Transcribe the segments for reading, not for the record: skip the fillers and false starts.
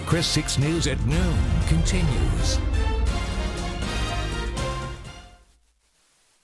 Chris 6 News at noon continues.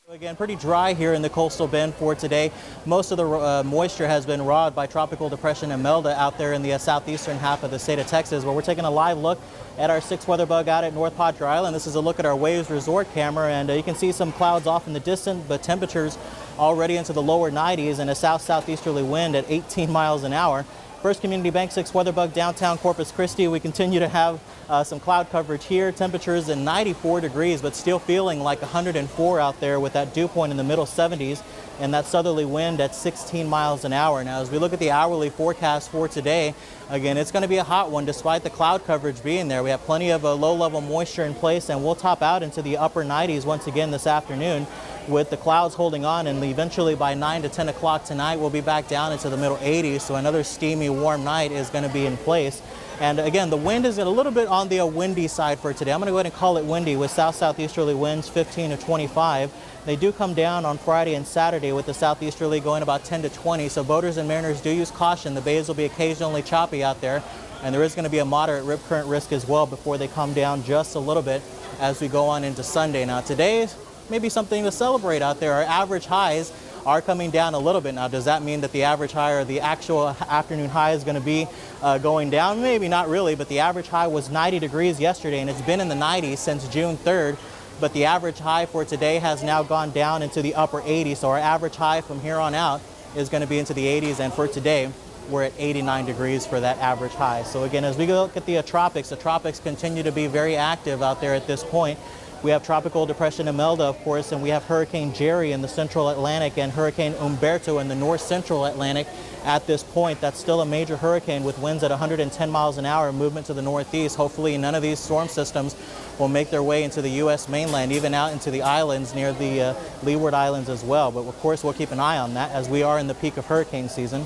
Again, pretty dry here in the coastal bend for today. Most of the moisture has been robbed by Tropical Depression Imelda out there in the southeastern half of the state of Texas, where we're taking a live look at our 6 weather bug out at North Padre Island. This is a look at our Waves Resort camera, and you can see some clouds off in the distance, but temperatures already into the lower 90s and a south-southeasterly wind at 18 miles an hour. First Community Bank 6 weather bug downtown Corpus Christi. We continue to have some cloud coverage here. Temperatures in 94 degrees, but still feeling like 104 out there with that dew point in the middle 70s and that southerly wind at 16 miles an hour. Now, as we look at the hourly forecast for today, again, it's going to be a hot one despite the cloud coverage being there. We have plenty of low-level moisture in place, and we'll top out into the upper 90s once again this afternoon, with the clouds holding on, and eventually by 9 to 10 o'clock tonight we'll be back down into the middle 80s, so another steamy warm night is going to be in place. And again, the wind is a little bit on the windy side for today. I'm going to go ahead and call it windy with south-southeasterly winds 15 to 25. They do come down on Friday and Saturday with the southeasterly going about 10 to 20, so boaters and mariners do use caution. The bays will be occasionally choppy out there, and there is going to be a moderate rip current risk as well before they come down just a little bit as we go on into Sunday. Now, today maybe something to celebrate out there. Our average highs are coming down a little bit. Now, does that mean that the average high or the actual afternoon high is going to be going down? Maybe not really, but the average high was 90 degrees yesterday, and it's been in the 90s since June 3rd. But the average high for today has now gone down into the upper 80s. So our average high from here on out is going to be into the 80s. And for today, we're at 89 degrees for that average high. So again, as we look at the tropics continue to be very active out there at this point. We have Tropical Depression Imelda, of course, and we have Hurricane Jerry in the central Atlantic and Hurricane Umberto in the north central Atlantic at this point. That's still a major hurricane with winds at 110 miles an hour, movement to the northeast. Hopefully none of these storm systems will make their way into the U.S. mainland, even out into the islands near the Leeward Islands as well. But of course, we'll keep an eye on that as we are in the peak of hurricane season.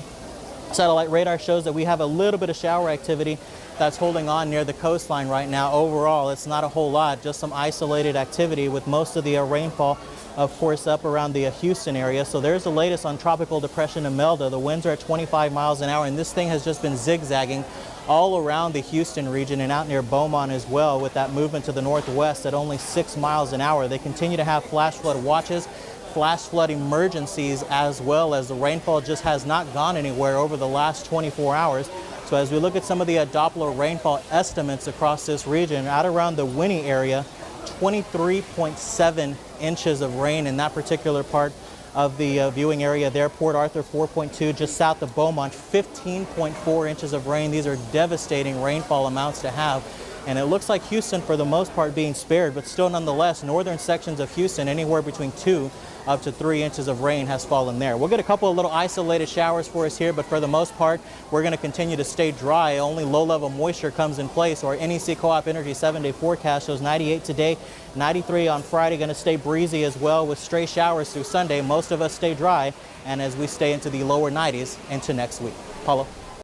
Satellite radar shows that we have a little bit of shower activity that's holding on near the coastline right now. Overall, it's not a whole lot, just some isolated activity with most of the rainfall, of course, up around the Houston area. So there's the latest on Tropical Depression Imelda. The winds are at 25 miles an hour, and this thing has just been zigzagging all around the Houston region and out near Beaumont as well, with that movement to the northwest at only 6 miles an hour. They continue to have flash flood watches, flash flood emergencies, as well as the rainfall just has not gone anywhere over the last 24 hours. So as we look at some of the Doppler rainfall estimates across this region, out around the Winnie area, 23.7 inches of rain in that particular part of the viewing area there. Port Arthur 4.2, just south of Beaumont, 15.4 inches of rain. These are devastating rainfall amounts to have. And it looks like Houston, for the most part, being spared, but still nonetheless, northern sections of Houston, anywhere between 2 up to 3 inches of rain has fallen there. We'll get a couple of little isolated showers for us here, but for the most part, we're going to continue to stay dry. Only low-level moisture comes in place. Our NEC Co-op Energy 7-day forecast shows 98 today, 93 on Friday. Going to stay breezy as well with stray showers through Sunday. Most of us stay dry, and as we stay into the lower 90s into next week. Paulo.